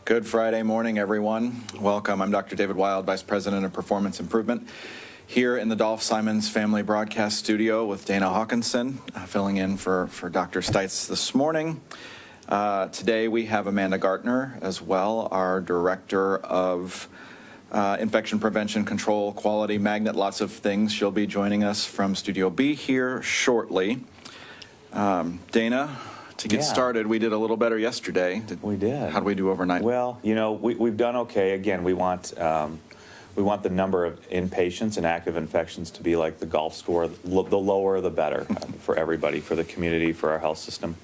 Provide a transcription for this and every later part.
Good Friday morning, everyone. Welcome. I'm Dr. David Wild, Vice President of Performance Improvement, here in the Dolph Simons Family Broadcast Studio with Dana Hawkinson, filling in for Dr. Stites this morning. Today we have Amanda Gartner as well, our Director of Infection Prevention, Control, Quality, Magnet, lots of things. She'll be joining us from Studio B here shortly. Dana, to get started, we did a little better yesterday. We did. How did we do overnight? Well, you know, we've done okay. Again, we want the number of inpatients and active infections to be like the golf score. The lower, the better for everybody, for the community, for our health system.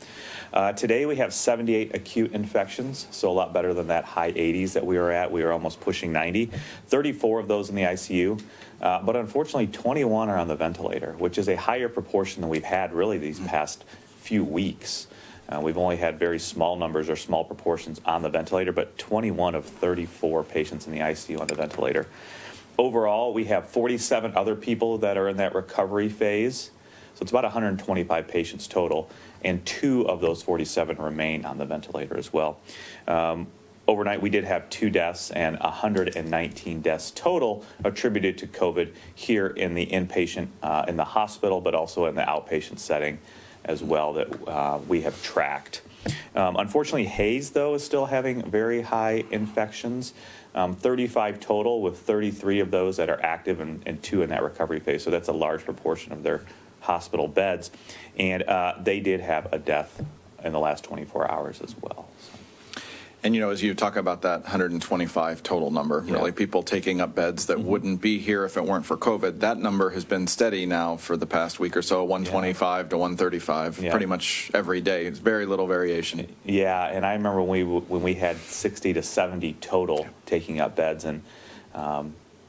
Today we have 78 acute infections, so a lot better than that high 80s that we were at. We were almost pushing 90. 34 of those in the ICU, but unfortunately 21 are on the ventilator, which is a higher proportion than we've had really these past few weeks. We've only had very small numbers or small proportions on the ventilator, but 21 of 34 patients in the ICU on the ventilator. Overall, we have 47 other people that are in that recovery phase. So it's about 125 patients total, and 2 of those 47 remain on the ventilator as well. Overnight, we did have 2 deaths and 119 deaths total attributed to COVID here in the inpatient, in the hospital, but also in the outpatient setting as well that we have tracked. Unfortunately, Hays, though, is still having very high infections, 35 total, with 33 of those that are active and 2 in that recovery phase. So that's a large proportion of their hospital beds. And they did have a death in the last 24 hours as well. So. And, you know, as you talk about that 125 total number, really people taking up beds that wouldn't be here if it weren't for COVID, that number has been steady now for the past week or so, 125 to 135, pretty much every day. It's very little variation. Yeah, and I remember when we had 60 to 70 total taking up beds, and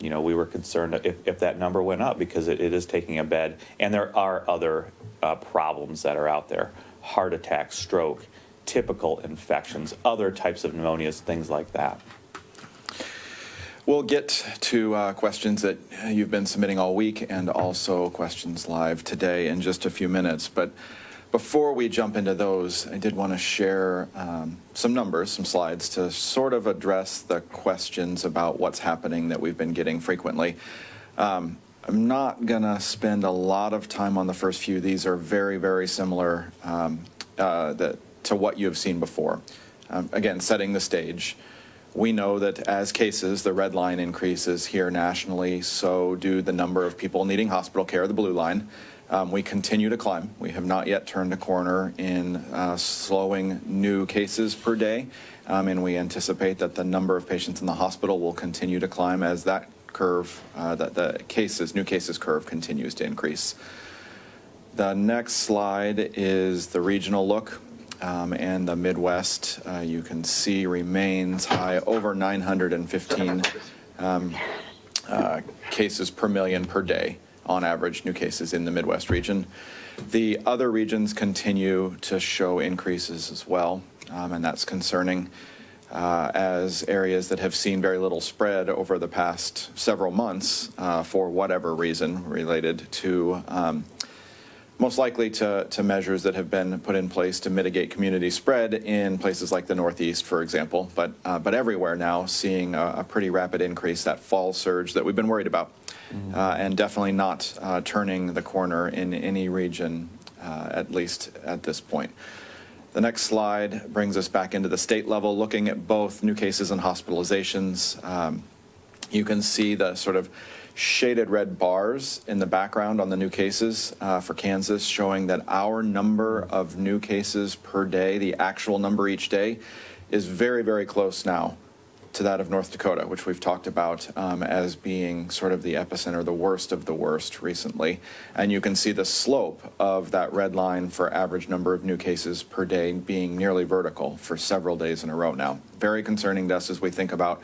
you know, we were concerned if that number went up because it is taking a bed, and there are other problems that are out there: heart attack, stroke, typical infections, other types of pneumonias, things like that. We'll get to questions that you've been submitting all week and also questions live today in just a few minutes. But before we jump into those, I did want to share some numbers, some slides to sort of address the questions about what's happening that we've been getting frequently. I'm not going to spend a lot of time on the first few. These are very, very similar to what you have seen before. Again, setting the stage. We know that as cases, the red line increases here nationally, so do the number of people needing hospital care, the blue line. We continue to climb. We have not yet turned a corner in slowing new cases per day, and we anticipate that the number of patients in the hospital will continue to climb as that curve, the new cases curve continues to increase. The next slide is the regional look. And the Midwest, you can see, remains high, over 915 cases per million per day on average, new cases in the Midwest region. The other regions continue to show increases as well, and that's concerning as areas that have seen very little spread over the past several months for whatever reason related to most likely to measures that have been put in place to mitigate community spread in places like the Northeast, for example, but everywhere now seeing a pretty rapid increase, that fall surge that we've been worried about, and definitely not turning the corner in any region, at least at this point. The next slide brings us back into the state level, looking at both new cases and hospitalizations. You can see the sort of shaded red bars in the background on the new cases for Kansas, showing that our number of new cases per day, the actual number each day, is very, very close now to that of North Dakota, which we've talked about as being sort of the epicenter, the worst of the worst recently. And you can see the slope of that red line for average number of new cases per day being nearly vertical for several days in a row now. Very concerning to us as we think about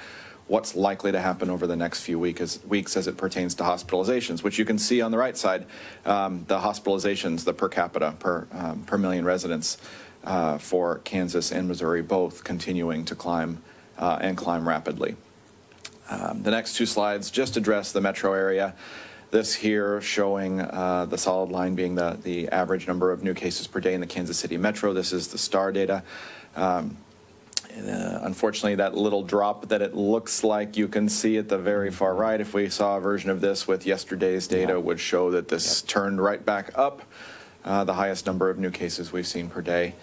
what's likely to happen over the next few weeks as it pertains to hospitalizations, which you can see on the right side, the hospitalizations, the per capita, per million residents for Kansas and Missouri, both continuing to climb and climb rapidly. The next 2 slides just address the metro area. This here showing the solid line being the average number of new cases per day in the Kansas City metro. This is the STAR data. Unfortunately, that little drop that it looks like you can see at the very far right, if we saw a version of this with yesterday's data, would show that this turned right back up, the highest number of new cases we've seen per day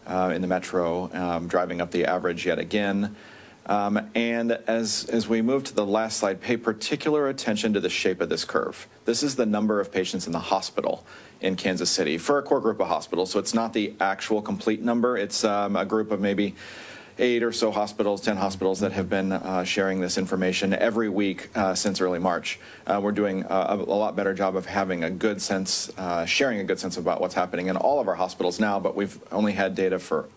in the metro, driving up the average yet again. And as we move to the last slide, pay particular attention to the shape of this curve. This is the number of patients in the hospital in Kansas City for a core group of hospitals. So it's not the actual complete number. It's a group of maybe 8 or so hospitals, 10 hospitals that have been sharing this information every week since early March. We're doing a lot better job of having a good sense, sharing a good sense about what's happening in all of our hospitals now, but we've only had data for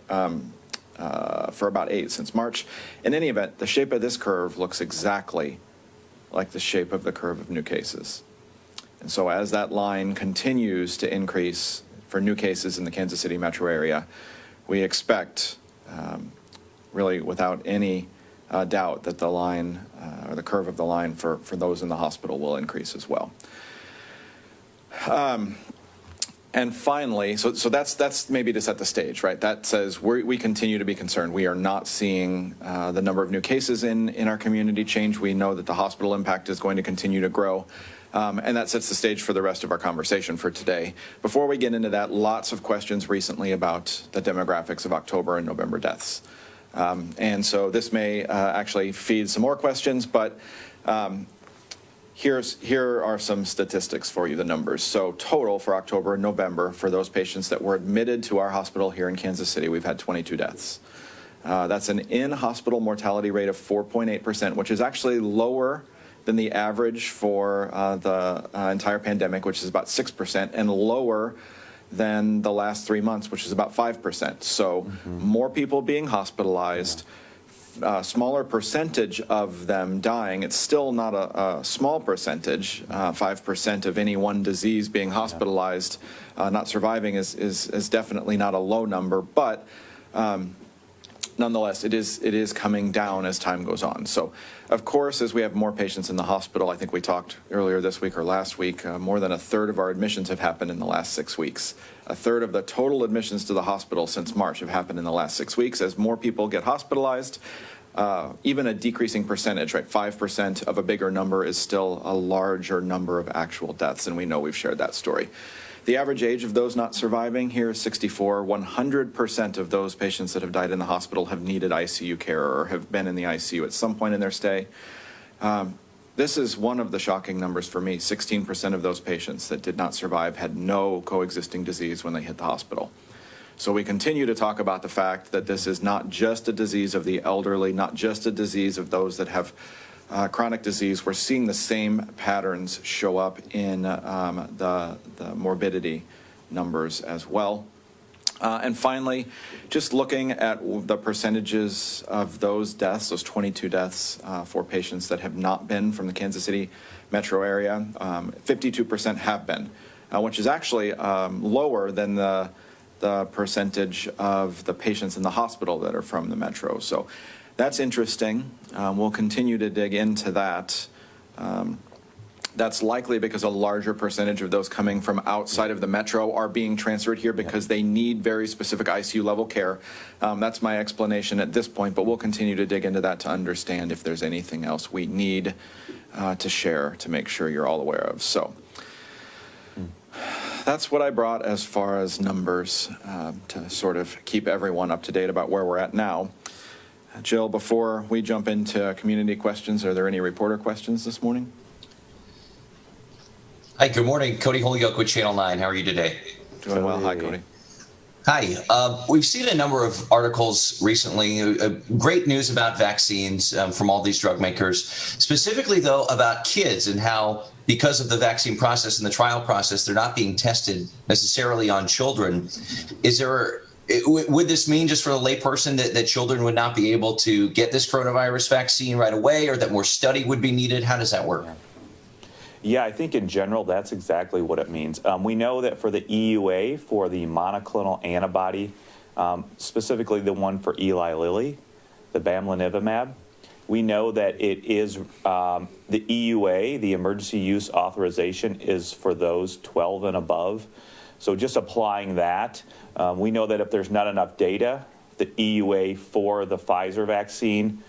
about 8 since March. In any event, the shape of this curve looks exactly like the shape of the curve of new cases. And so as that line continues to increase for new cases in the Kansas City metro area, we expect, really without any doubt, that the line or the curve of the line for those in the hospital will increase as well. And finally, so that's maybe to set the stage, right? That says we continue to be concerned. We are not seeing the number of new cases in our community change. We know that the hospital impact is going to continue to grow. And that sets the stage for the rest of our conversation for today. Before we get into that, lots of questions recently about the demographics of October and November deaths. And so this may actually feed some more questions, but here are some statistics for you, the numbers. So total for October and November, for those patients that were admitted to our hospital here in Kansas City, we've had 22 deaths. That's an in-hospital mortality rate of 4.8%, which is actually lower than the average for the entire pandemic, which is about 6%, and lower than the last 3 months, which is about 5%. So more people being hospitalized, smaller percentage of them dying. It's still not a small percentage. 5% of any one disease being hospitalized, not surviving is definitely not a low number, but nonetheless, it is coming down as time goes on. So, of course, as we have more patients in the hospital, I think we talked earlier this week or last week, more than a third of our admissions have happened in the last 6 weeks. A third of the total admissions to the hospital since March have happened in the last 6 weeks. As more people get hospitalized, even a decreasing percentage, right? 5% of a bigger number is still a larger number of actual deaths, and we know we've shared that story. The average age of those not surviving here is 64. 100% of those patients that have died in the hospital have needed ICU care or have been in the ICU at some point in their stay. This is one of the shocking numbers for me. 16% of those patients that did not survive had no coexisting disease when they hit the hospital. So we continue to talk about the fact that this is not just a disease of the elderly, not just a disease of those that have chronic disease. We're seeing the same patterns show up in the morbidity numbers as well. And finally, just looking at the percentages of those deaths, those 22 deaths for patients that have not been from the Kansas City metro area, 52% have been, which is actually lower than the percentage of the patients in the hospital that are from the metro. So that's interesting. We'll continue to dig into that. That's likely because a larger percentage of those coming from outside of the metro are being transferred here because they need very specific ICU level care. That's my explanation at this point, but we'll continue to dig into that to understand if there's anything else we need to share to make sure you're all aware of. So that's what I brought as far as numbers to sort of keep everyone up to date about where we're at now. Jill, before we jump into community questions, are there any reporter questions this morning? Hi, good morning. Cody Holyoke with Channel 9. How are you today? Doing well. Hi, Cody. Hi. We've seen a number of articles recently, great news about vaccines from all these drug makers, specifically, though, about kids and how, because of the vaccine process and the trial process, they're not being tested necessarily on children. Would this mean, just for the layperson, that children would not be able to get this coronavirus vaccine right away, or that more study would be needed? How does that work? Yeah, I think in general, that's exactly what it means. We know that for the EUA, for the monoclonal antibody, specifically the one for Eli Lilly, the bamlanivimab, we know that it is the EUA, the emergency use authorization, is for those 12 and above. So just applying that, we know that if there's not enough data the EUA for the Pfizer vaccine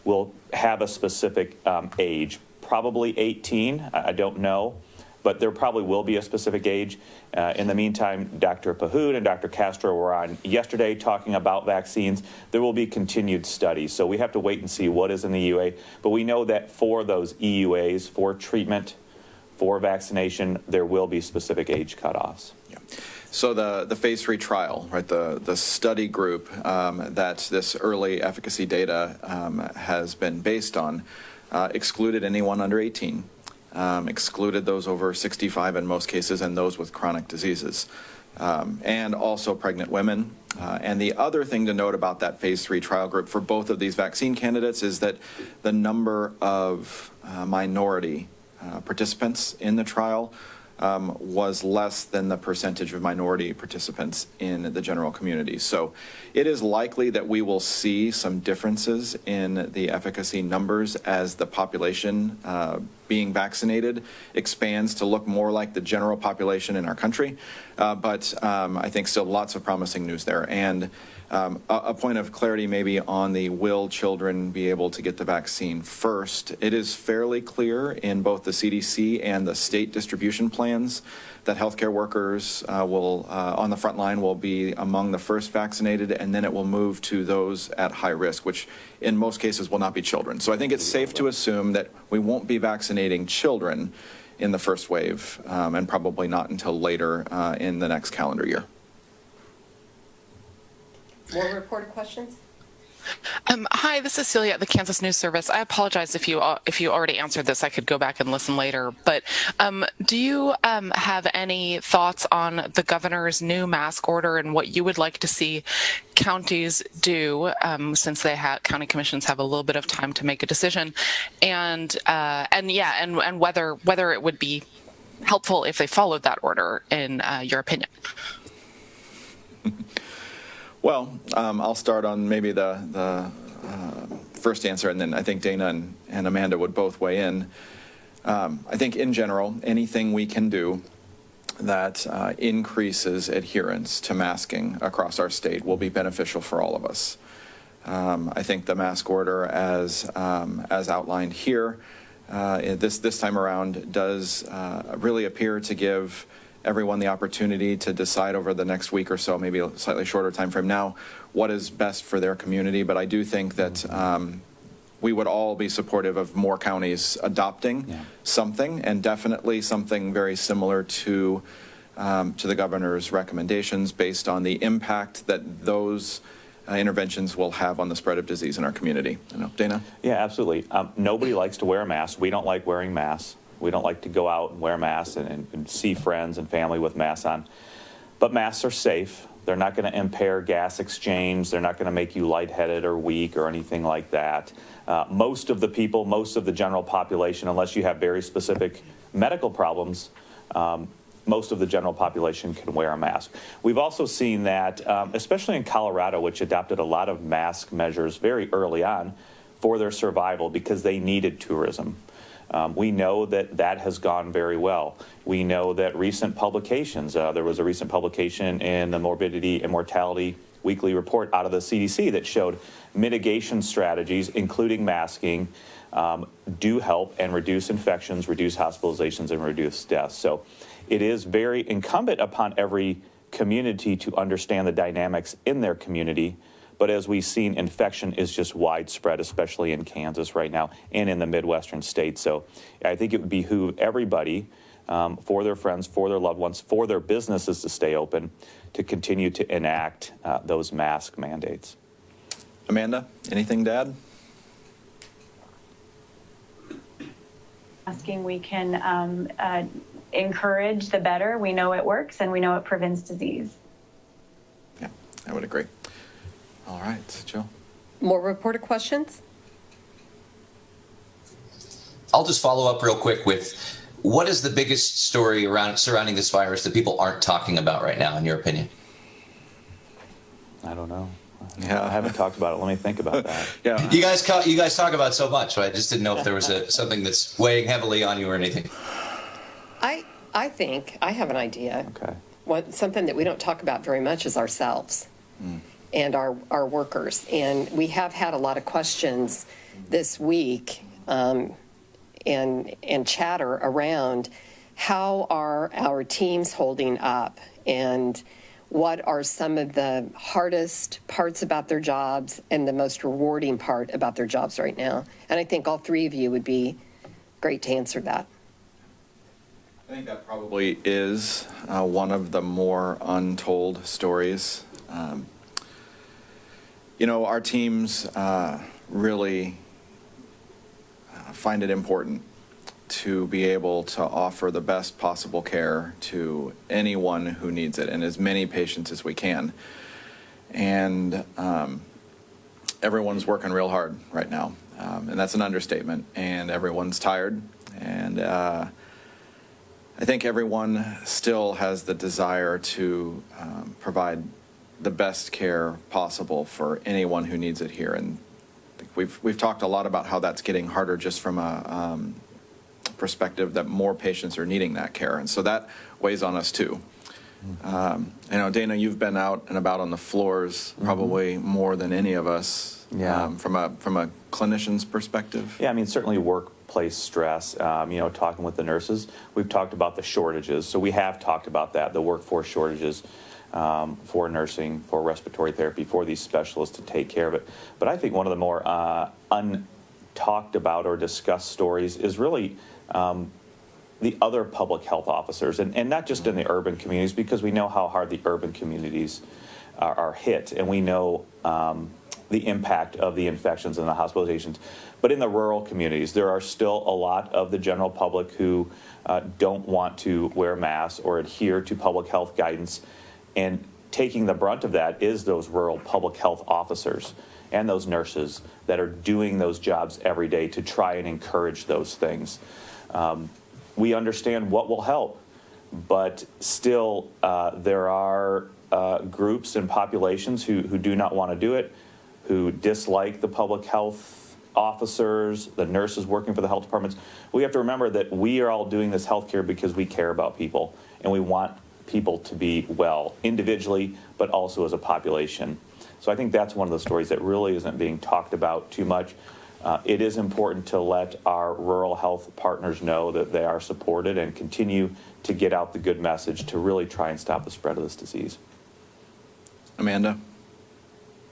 will have a specific age, probably 18, I don't know, but there probably will be a specific age. In the meantime, Dr. Pahoud and Dr. Castro were on yesterday talking about vaccines. There will be continued studies, so we have to wait and see what is in the EUA, but we know that for those EUAs, for treatment, for vaccination, there will be specific age cutoffs. Yeah. So the phase 3 trial, right, the study group that this early efficacy data has been based on excluded anyone under 18, excluded those over 65 in most cases, and those with chronic diseases, and also pregnant women. And the other thing to note about that phase 3 trial group for both of these vaccine candidates is that the number of minority participants in the trial was less than the percentage of minority participants in the general community. So it is likely that we will see some differences in the efficacy numbers as the population being vaccinated expands to look more like the general population in our country. But I think still lots of promising news there. And a point of clarity maybe on the will children be able to get the vaccine first. It is fairly clear in both the CDC and the state distribution plans that healthcare workers will, on the front line, will be among the first vaccinated, and then it will move to those at high risk, which in most cases will not be children. So I think it's safe to assume that we won't be vaccinating children in the first wave, and probably not until later in the next calendar year. More reported questions? Hi, this is Celia at the Kansas News Service. I apologize if you already answered this. I could go back and listen later. But do you have any thoughts on the governor's new mask order and what you would like to see counties do, since county commissions have a little bit of time to make a decision, and whether it would be helpful if they followed that order, in your opinion? Well, I'll start on maybe the first answer, and then I think Dana and Amanda would both weigh in. I think in general, anything we can do that increases adherence to masking across our state will be beneficial for all of us. I think the mask order, as outlined here, this time around does really appear to give everyone the opportunity to decide over the next week or so, maybe a slightly shorter time frame now, what is best for their community. But I do think that we would all be supportive of more counties adopting something, and definitely something very similar to the governor's recommendations based on the impact that those interventions will have on the spread of disease in our community. Dana? Yeah, absolutely. Nobody likes to wear a mask. We don't like wearing masks. We don't like to go out and wear masks and see friends and family with masks on. But masks are safe. They're not going to impair gas exchange. They're not going to make you lightheaded or weak or anything like that. Most of the people, most of the general population, unless you have very specific medical problems, most of the general population can wear a mask. We've also seen that, especially in Colorado, which adopted a lot of mask measures very early on for their survival because they needed tourism. We know that has gone very well. We know that recent publications, there was a recent publication in the Morbidity and Mortality Weekly Report out of the CDC that showed mitigation strategies, including masking, do help and reduce infections, reduce hospitalizations, and reduce deaths. So it is very incumbent upon every community to understand the dynamics in their community. But as we've seen, infection is just widespread, especially in Kansas right now and in the Midwestern states. So I think it would behoove everybody, for their friends, for their loved ones, for their businesses to stay open, to continue to enact those mask mandates. Amanda, anything to add? Asking we can encourage, the better. We know it works and we know it prevents disease. Yeah, I would agree. All right, Jill. More reported questions? I'll just follow up real quick with, what is the biggest story surrounding this virus that people aren't talking about right now, in your opinion? I don't know. Yeah. I haven't talked about it. Let me think about that. Yeah. You guys talk about so much, but I just didn't know if there was something that's weighing heavily on you or anything. I think I have an idea. Okay. Something that we don't talk about very much is ourselves. and our workers. And we have had a lot of questions this week and chatter around how are our teams holding up and what are some of the hardest parts about their jobs and the most rewarding part about their jobs right now. And I think all three of you would be great to answer that. I think that probably is one of the more untold stories. Our teams really find it important to be able to offer the best possible care to anyone who needs it and as many patients as we can. And everyone's working real hard right now, and that's an understatement, and everyone's tired. And I think everyone still has the desire to provide the best care possible for anyone who needs it here. And I think we've talked a lot about how that's getting harder just from a perspective that more patients are needing that care. And so that weighs on us too. Dana, you've been out and about on the floors probably more than any of us from a clinician's perspective. Yeah, I mean, certainly workplace stress, talking with the nurses. We've talked about the shortages. So we have talked about that, the workforce shortages for nursing, for respiratory therapy, for these specialists to take care of it. But I think one of the more untalked about or discussed stories is really the other public health officers, and not just in the urban communities, because we know how hard the urban communities are hit, and we know the impact of the infections and the hospitalizations. But in the rural communities, there are still a lot of the general public who don't want to wear masks or adhere to public health guidance, and taking the brunt of that is those rural public health officers and those nurses that are doing those jobs every day to try and encourage those things. We understand what will help, but still there are groups and populations who do not want to do it, who dislike the public health officers, the nurses working for the health departments. We have to remember that we are all doing this healthcare because we care about people, and we want people to be well individually, but also as a population. So I think that's one of the stories that really isn't being talked about too much. It is important to let our rural health partners know that they are supported and continue to get out the good message to really try and stop the spread of this disease. Amanda?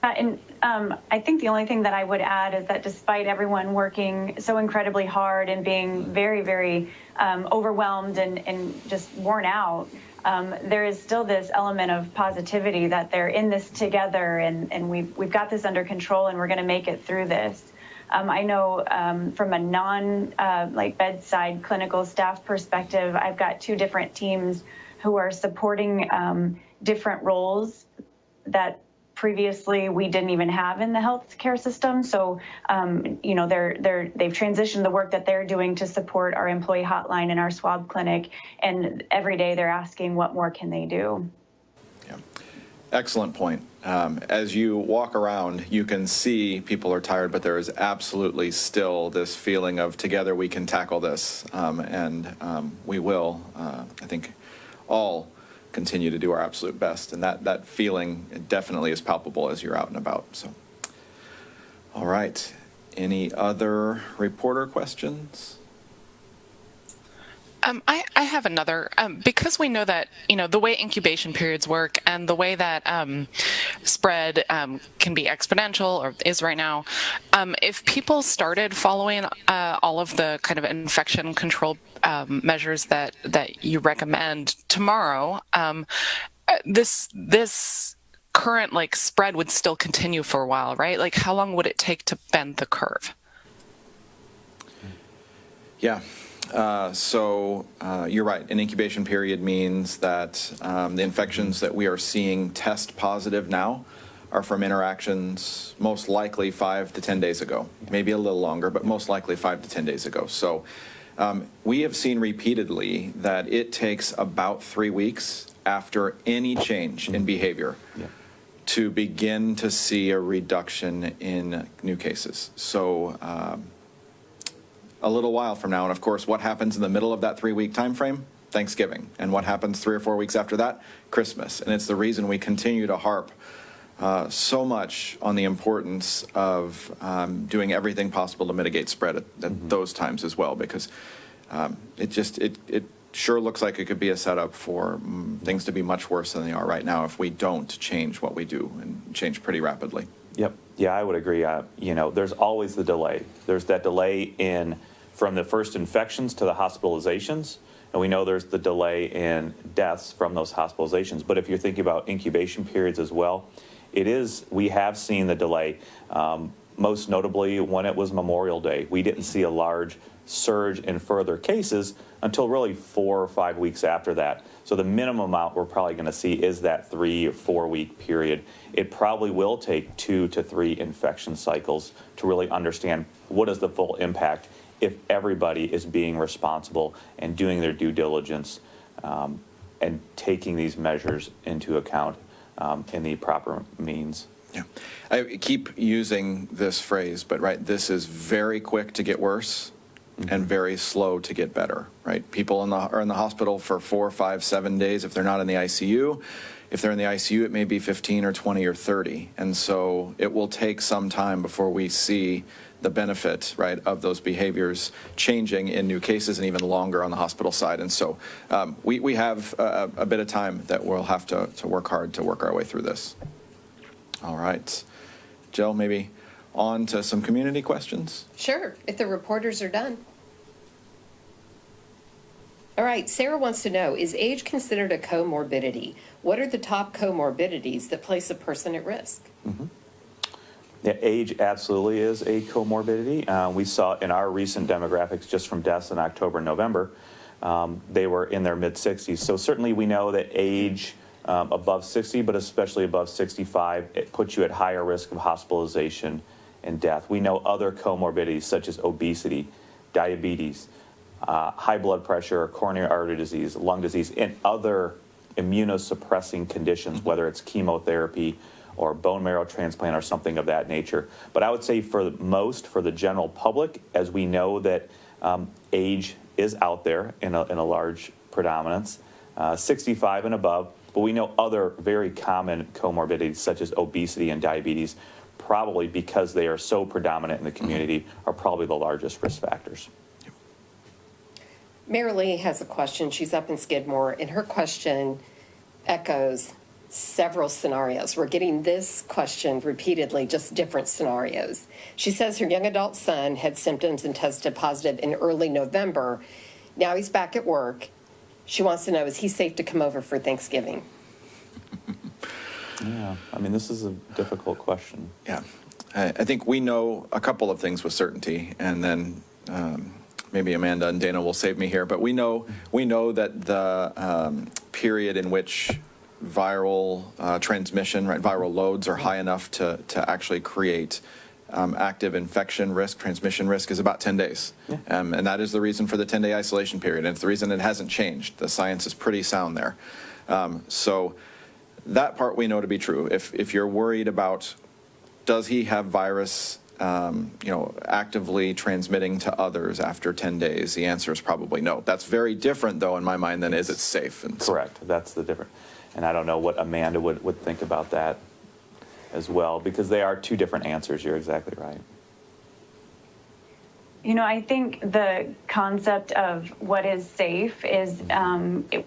I think the only thing that I would add is that despite everyone working so incredibly hard and being very, very overwhelmed and just worn out, there is still this element of positivity that they're in this together, and we've got this under control, and we're going to make it through this. I know from a bedside clinical staff perspective, I've got two different teams who are supporting different roles that previously we didn't even have in the healthcare system. So, they've transitioned the work that they're doing to support our employee hotline and our swab clinic. And every day they're asking, what more can they do? Yeah. Excellent point. As you walk around, you can see people are tired, but there is absolutely still this feeling of together we can tackle this. And we will, I think, all continue to do our absolute best, and that feeling definitely is palpable as you're out and about. So, all right, any other reporter questions? I have another, because we know that, the way incubation periods work and the way that spread can be exponential, or is right now, if people started following all of the kind of infection control measures that you recommend tomorrow, this current spread would still continue for a while, right? How long would it take to bend the curve? Yeah. So you're right. An incubation period means that the infections that we are seeing test positive now are from interactions most likely 5 to 10 days ago, maybe a little longer, but most likely 5 to 10 days ago. So we have seen repeatedly that it takes about 3 weeks after any change in behavior to begin to see a reduction in new cases. So a little while from now, and of course, what happens in the middle of that 3-week time frame? Thanksgiving. And what happens 3 or 4 weeks after that? Christmas. And it's the reason we continue to harp so much on the importance of doing everything possible to mitigate spread at those times as well, because it sure looks like it could be a setup for things to be much worse than they are right now if we don't change what we do and change pretty rapidly. Yep. Yeah, I would agree. There's always the delay. There's that delay from the first infections to the hospitalizations, and we know there's the delay in deaths from those hospitalizations. But if you're thinking about incubation periods as well, we have seen the delay. Most notably when it was Memorial Day, we didn't see a large surge in further cases until really 4 or 5 weeks after that. So the minimum amount we're probably going to see is that 3 or 4 week period. It probably will take 2 to 3 infection cycles to really understand what is the full impact if everybody is being responsible and doing their due diligence and taking these measures into account in the proper means. Yeah, I keep using this phrase, but this is very quick to get worse and very slow to get better, right? People are in the hospital for 4, 5, 7 days if they're not in the ICU. If they're in the ICU, it may be 15 or 20 or 30. And so it will take some time before we see the benefit, of those behaviors changing in new cases, and even longer on the hospital side. And so we have a bit of time that we'll have to work hard to work our way through this. All right. Jill, maybe on to some community questions? Sure, if the reporters are done. All right, Sarah wants to know, is age considered a comorbidity? What are the top comorbidities that place a person at risk? Mm-hmm. Yeah, age absolutely is a comorbidity. We saw in our recent demographics just from deaths in October and November, they were in their mid-60s. So certainly we know that age above 60, but especially above 65, it puts you at higher risk of hospitalization and death. We know other comorbidities such as obesity, diabetes, high blood pressure, coronary artery disease, lung disease, and other immunosuppressing conditions, whether it's chemotherapy or bone marrow transplant or something of that nature. But I would say for the general public, as we know that age is out there in a large predominance, 65 and above, but we know other very common comorbidities such as obesity and diabetes, probably because they are so predominant in the community, are probably the largest risk factors. Marilee has a question. She's up in Skidmore, and her question echoes several scenarios. We're getting this question repeatedly, just different scenarios. She says her young adult son had symptoms and tested positive in early November. Now he's back at work. She wants to know, is he safe to come over for Thanksgiving? Yeah, I mean, this is a difficult question. Yeah, I think we know a couple of things with certainty, and then maybe Amanda and Dana will save me here, but we know that the period in which viral transmission, viral loads are high enough to actually create active infection risk, transmission risk, is about 10 days. Yeah. And that is the reason for the 10-day isolation period. And it's the reason it hasn't changed. The science is pretty sound there. So that part we know to be true. If you're worried about, does he have virus actively transmitting to others after 10 days, the answer is probably no. That's very different, though, in my mind, than is it safe? And correct. That's the difference. And I don't know what Amanda would think about that as well, because they are two different answers. You're exactly right. I think the concept of what is safe is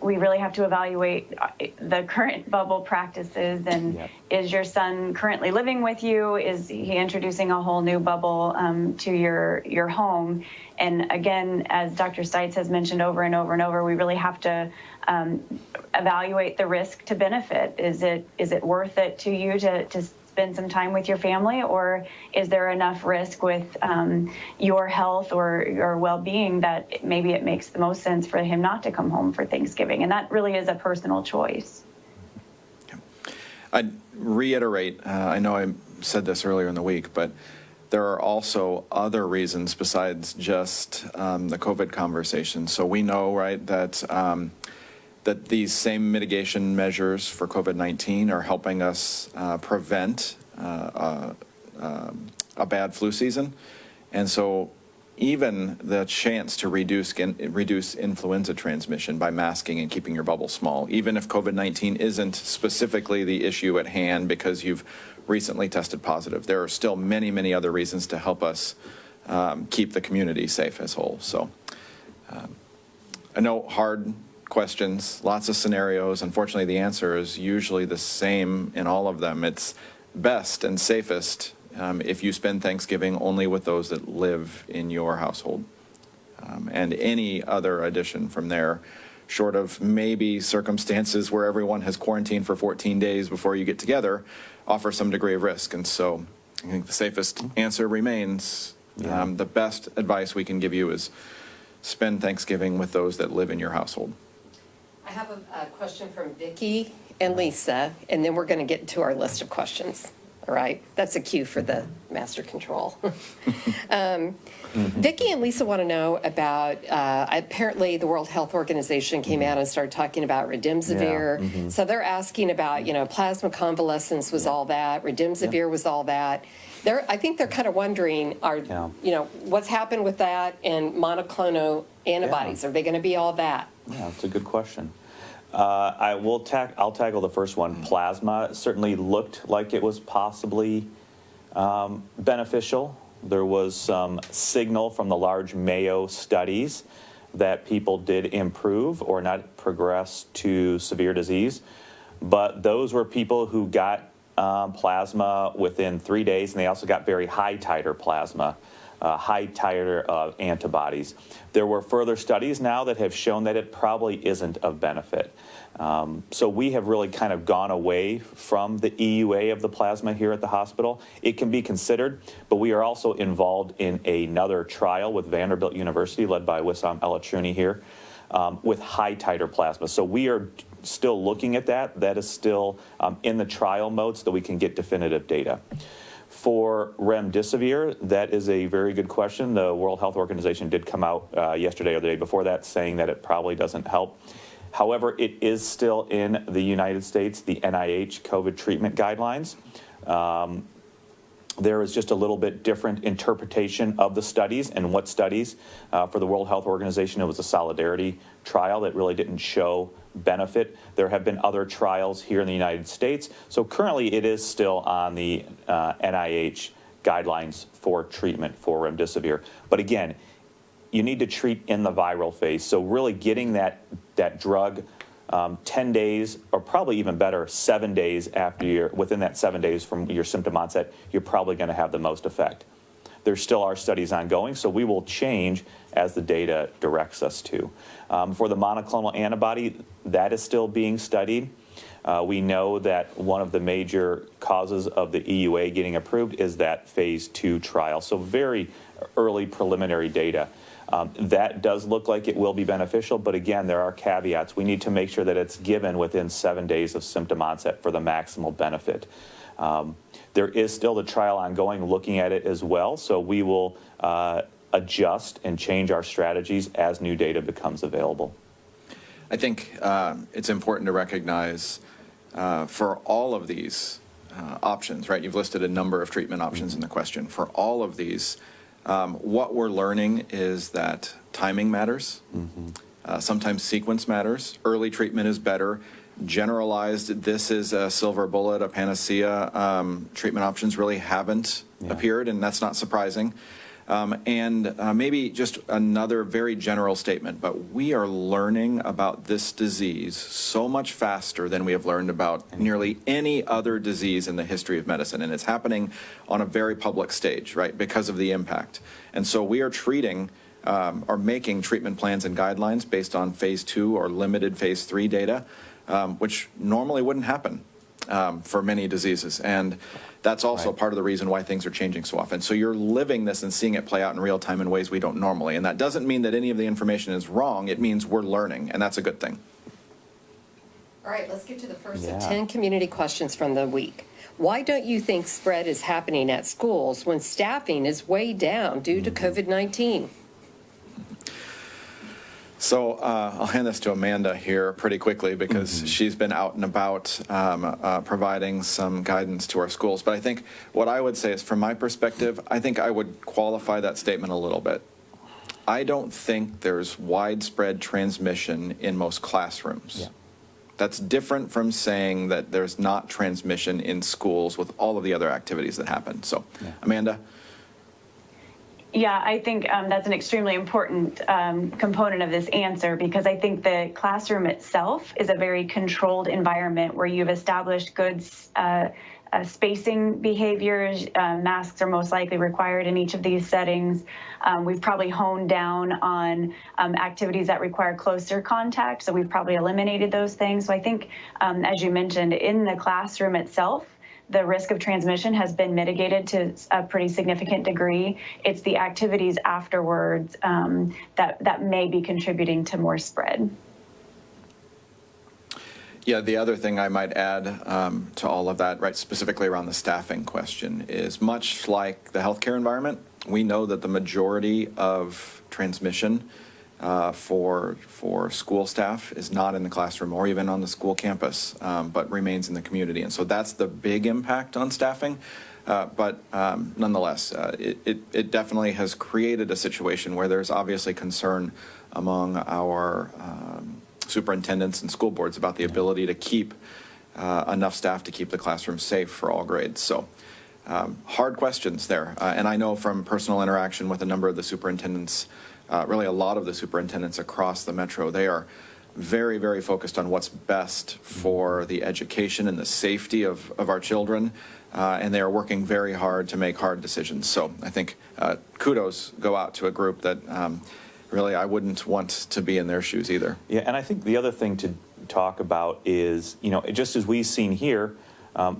we really have to evaluate the current bubble practices. And yep. Is your son currently living with you? Is he introducing a whole new bubble to your home? And again, as Dr. Stites has mentioned over and over and over, we really have to evaluate the risk to benefit. Is it worth it to you to spend some time with your family, or is there enough risk with your health or your well-being that maybe it makes the most sense for him not to come home for Thanksgiving? And that really is a personal choice. I'd reiterate, I know I said this earlier in the week, but there are also other reasons besides just the COVID conversation. So we know, that these same mitigation measures for COVID-19 are helping us prevent a bad flu season. And so even the chance to reduce influenza transmission by masking and keeping your bubble small, even if COVID-19 isn't specifically the issue at hand because you've recently tested positive. There are still many, many other reasons to help us keep the community safe as a whole. So I know hard questions, lots of scenarios. Unfortunately, the answer is usually the same in all of them. It's best and safest if you spend Thanksgiving only with those that live in your household. And any other addition from there, short of maybe circumstances where everyone has quarantined for 14 days before you get together, offer some degree of risk. And so I think the safest answer remains, the best advice we can give you is spend Thanksgiving with those that live in your household. I have a question from Vicki and Lisa, and then we're going to get into our list of questions. All right, that's a cue for the master control. Vicki and Lisa want to know about, apparently the World Health Organization came out and started talking about remdesivir. So they're asking about, plasma convalescence was all that, remdesivir was all that. I think they're kind of wondering, what's happened with that and monoclonal antibodies? Are they going to be all that? Yeah, that's a good question. I'll tackle the first one. Plasma certainly looked like it was possibly beneficial. There was some signal from the large Mayo studies that people did improve or not progress to severe disease. But those were people who got plasma within 3 days, and they also got very high titer plasma. High titer of antibodies. There were further studies now that have shown that it probably isn't of benefit. So we have really kind of gone away from the EUA of the plasma here at the hospital. It can be considered, but we are also involved in another trial with Vanderbilt University, led by Wissam Elatruni here, with high titer plasma. So we are still looking at that. That is still in the trial mode so that we can get definitive data. For remdesivir, that is a very good question. The World Health Organization did come out yesterday or the day before that saying that it probably doesn't help. However, it is still in the United States, the NIH COVID treatment guidelines. There is just a little bit different interpretation of the studies and what studies. For the World Health Organization, it was a solidarity trial that really didn't show benefit. There have been other trials here in the United States. So currently it is still on the NIH guidelines for treatment for remdesivir. But again, you need to treat in the viral phase. So really getting that drug 10 days, or probably even better, 7 days after within that 7 days from your symptom onset, you're probably going to have the most effect. There still are studies ongoing, so we will change as the data directs us to. For the monoclonal antibody, that is still being studied. We know that one of the major causes of the EUA getting approved is that phase 2 trial, so very early preliminary data. That does look like it will be beneficial, but again, there are caveats. We need to make sure that it's given within 7 days of symptom onset for the maximal benefit. There is still the trial ongoing looking at it as well, so we will adjust and change our strategies as new data becomes available. I think it's important to recognize for all of these options, right? You've listed a number of treatment options in the question. For all of these, what we're learning is that timing matters. Sometimes sequence matters. Early treatment is better. Generalized, this is a silver bullet, a panacea. Treatment options really haven't appeared, and that's not surprising. And maybe just another very general statement, but we are learning about this disease so much faster than we have learned about nearly any other disease in the history of medicine. And it's happening on a very public stage, right, because of the impact. And so we are treating or making treatment plans and guidelines based on phase 2 or limited phase 3 data, which normally wouldn't happen for many diseases. And that's also part of the reason why things are changing so often. So you're living this and seeing it play out in real time in ways we don't normally. And that doesn't mean that any of the information is wrong. It means we're learning, and that's a good thing. All right, let's get to the first of 10 community questions from the week. Why don't you think spread is happening at schools when staffing is way down due to COVID-19? So I'll hand this to Amanda here pretty quickly because she's been out and about providing some guidance to our schools. But I think what I would say is, from my perspective, I think I would qualify that statement a little bit. I don't think there's widespread transmission in most classrooms. Yeah. That's different from saying that there's not transmission in schools with all of the other activities that happen. So, Yeah. Amanda? Yeah, I think that's an extremely important component of this answer, because I think the classroom itself is a very controlled environment where you've established good spacing behaviors. Masks are most likely required in each of these settings. We've probably honed down on activities that require closer contact, so we've probably eliminated those things. So I think, as you mentioned, in the classroom itself, the risk of transmission has been mitigated to a pretty significant degree. It's the activities afterwards that may be contributing to more spread. Yeah, the other thing I might add to all of that, right, specifically around the staffing question, is much like the healthcare environment, we know that the majority of transmission for school staff is not in the classroom or even on the school campus, but remains in the community. And so that's the big impact on staffing. But nonetheless, it definitely has created a situation where there's obviously concern among our superintendents and school boards about the ability to keep enough staff to keep the classroom safe for all grades. So hard questions there. And I know from personal interaction with a number of the superintendents, really a lot of the superintendents across the metro, they are very, very focused on what's best for the education and the safety of our children. And they are working very hard to make hard decisions. So I think kudos go out to a group that really I wouldn't want to be in their shoes either. Yeah, and I think the other thing to talk about is, you know, just as we've seen here,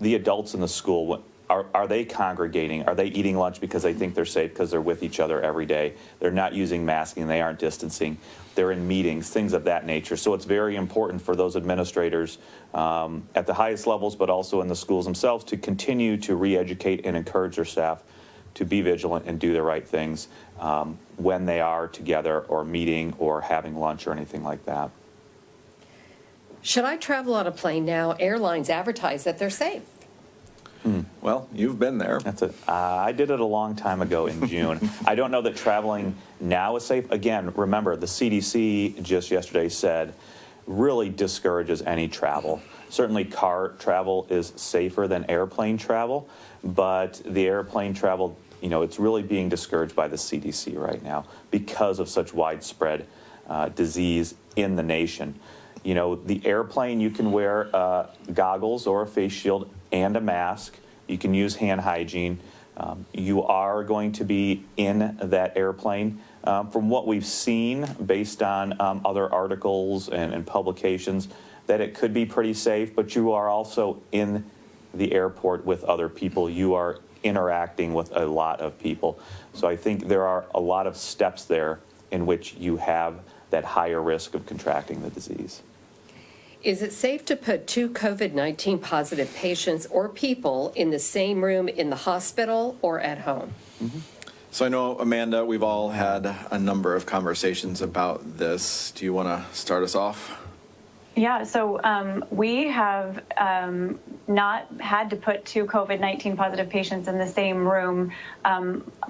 the adults in the school, are they congregating? Are they eating lunch because they think they're safe because they're with each other every day? They're not using masking, they aren't distancing. They're in meetings, things of that nature. So it's very important for those administrators at the highest levels, but also in the schools themselves, to continue to re-educate and encourage their staff to be vigilant and do the right things when they are together or meeting or having lunch or anything like that. Should I travel on a plane now? Airlines advertise that they're safe. Well, you've been there. I did it a long time ago in June. I don't know that traveling now is safe. Again, remember, the CDC just yesterday said really discourages any travel. Certainly car travel is safer than airplane travel, but the airplane travel, you know, it's really being discouraged by the CDC right now because of such widespread disease in the nation. You know, the airplane, you can wear goggles or a face shield and a mask. You can use hand hygiene. You are going to be in that airplane. From what we've seen, based on other articles and publications, that it could be pretty safe, but you are also in the airport with other people. You are interacting with a lot of people. So I think there are a lot of steps there in which you have that higher risk of contracting the disease. Is it safe to put two COVID-19 positive patients or people in the same room in the hospital or at home? Mm-hmm. So I know, Amanda, we've all had a number of conversations about this. Do you want to start us off? Yeah, so we have not had to put two COVID-19 positive patients in the same room,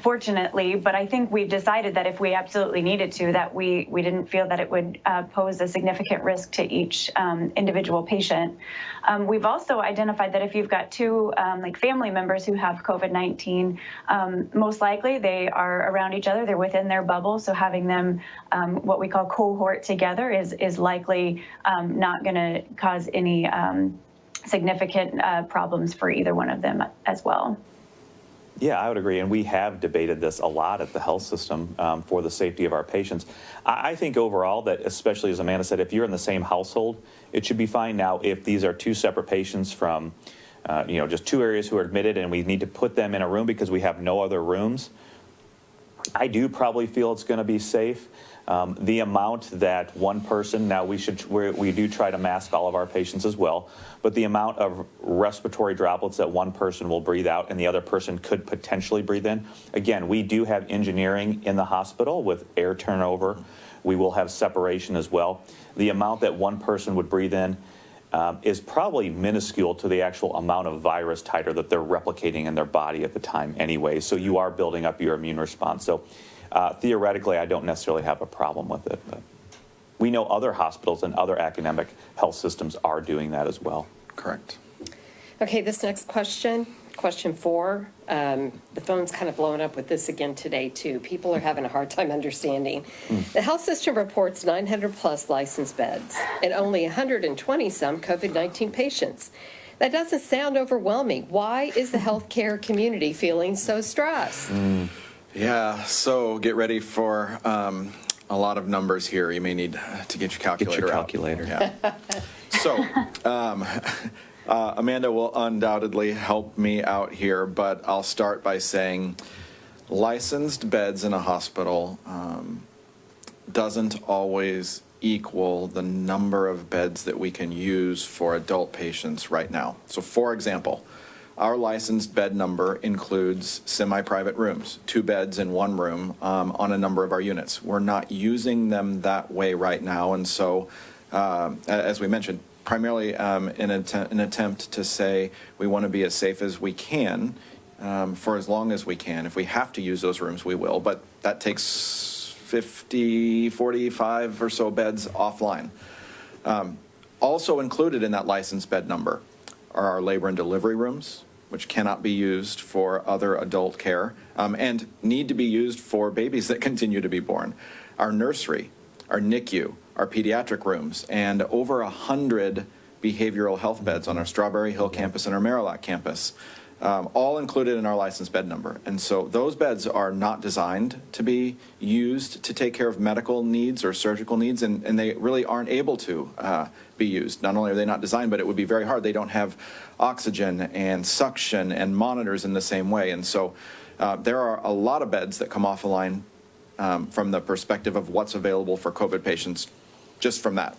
fortunately, but I think we've decided that if we absolutely needed to, that we didn't feel that it would pose a significant risk to each individual patient. We've also identified that if you've got two like family members who have COVID-19, most likely they are around each other, they're within their bubble, so having them what we call cohort together is likely not going to cause any significant problems for either one of them as well. Yeah, I would agree, and we have debated this a lot at the health system for the safety of our patients. I think overall that, especially as Amanda said, if you're in the same household, it should be fine. Now, if these are two separate patients from, you know, just two areas who are admitted and we need to put them in a room because we have no other rooms, I do probably feel it's going to be safe. The amount that one person, now we do try to mask all of our patients as well, but the amount of respiratory droplets that one person will breathe out and the other person could potentially breathe in. Again, we do have engineering in the hospital with air turnover. We will have separation as well. The amount that one person would breathe in is probably minuscule to the actual amount of virus titer that they're replicating in their body at the time anyway. So you are building up your immune response. So Theoretically, I don't necessarily have a problem with it, but we know other hospitals and other academic health systems are doing that as well. Correct. Okay, this next question, question 4. The phone's kind of blowing up with this again today, too. People are having a hard time understanding. The health system reports 900 plus licensed beds and only 120 some COVID-19 patients. That doesn't sound overwhelming. Why is the healthcare community feeling so stressed? Yeah, so get ready for a lot of numbers here. You may need to get your calculator Get your out. calculator. Yeah. So, Amanda will undoubtedly help me out here, but I'll start by saying licensed beds in a hospital doesn't always equal the number of beds that we can use for adult patients right now. So, for example, our licensed bed number includes semi-private rooms, 2 beds in 1 room on a number of our units. We're not using them that way right now, and so, as we mentioned, primarily in an attempt to say we want to be as safe as we can for as long as we can. If we have to use those rooms, we will, but that takes 50, 45 or so beds offline. Also included in that licensed bed number are our labor and delivery rooms, which cannot be used for other adult care and need to be used for babies that continue to be born. Our nursery, our NICU, our pediatric rooms, and over 100 behavioral health beds on our Strawberry Hill campus and our Marillac campus, all included in our licensed bed number. And so those beds are not designed to be used to take care of medical needs or surgical needs, and they really aren't able to be used. Not only are they not designed, but it would be very hard. They don't have oxygen and suction and monitors in the same way. And so there are a lot of beds that come off the line from the perspective of what's available for COVID patients just from that.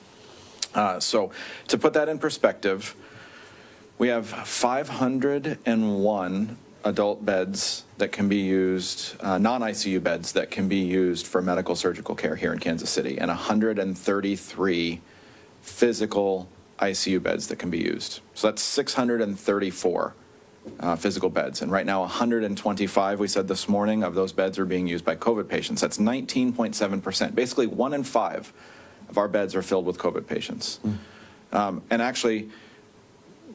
So to put that in perspective, we have 501 adult beds that can be used, non-ICU beds that can be used for medical surgical care here in Kansas City, and 133 physical ICU beds that can be used. So that's 634 physical beds. And right now, 125, we said this morning, of those beds are being used by COVID patients. That's 19.7%. Basically, 1 in 5 of our beds are filled with COVID patients. And actually,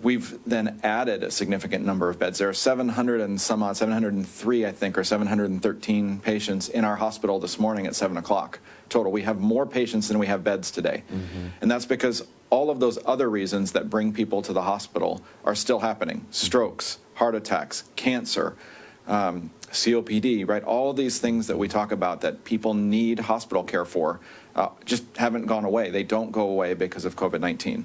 we've then added a significant number of beds. There are 700 and some odd, 703, I think, or 713 patients in our hospital this morning at 7 o'clock total. We have more patients than we have beds today. And that's because all of those other reasons that bring people to the hospital are still happening. Strokes, heart attacks, cancer, COPD, right? All these things that we talk about that people need hospital care for just haven't gone away. They don't go away because of COVID-19.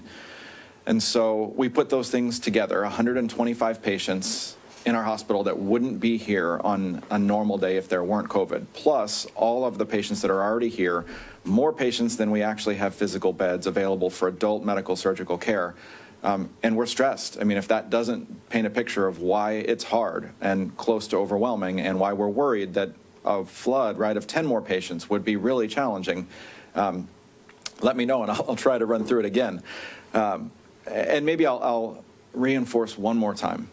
And so we put those things together, 125 patients in our hospital that wouldn't be here on a normal day if there weren't COVID, plus all of the patients that are already here, more patients than we actually have physical beds available for adult medical surgical care. And we're stressed. I mean, if that doesn't paint a picture of why it's hard and close to overwhelming and why we're worried that a flood, right, of 10 more patients would be really challenging, let me know and I'll try to run through it again. And maybe I'll reinforce one more time.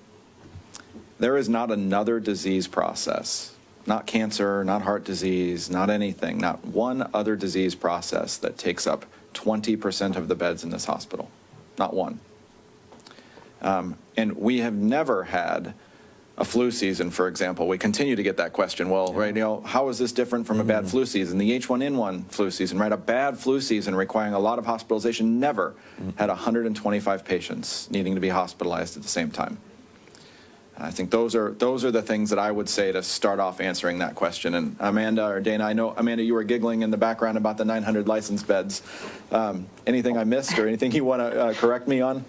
There is not another disease process, not cancer, not heart disease, not anything, not one other disease process that takes up 20% of the beds in this hospital. Not one. And we have never had a flu season, for example. We continue to get that question. Well, right, you know, how is this different from a bad flu season? The H1N1 flu season, right? A bad flu season requiring a lot of hospitalization never had 125 patients needing to be hospitalized at the same time. I think those are the things that I would say to start off answering that question. And Amanda or Dana, I know, Amanda, you were giggling in the background about the 900 licensed beds. Anything I missed or anything you want to correct me on?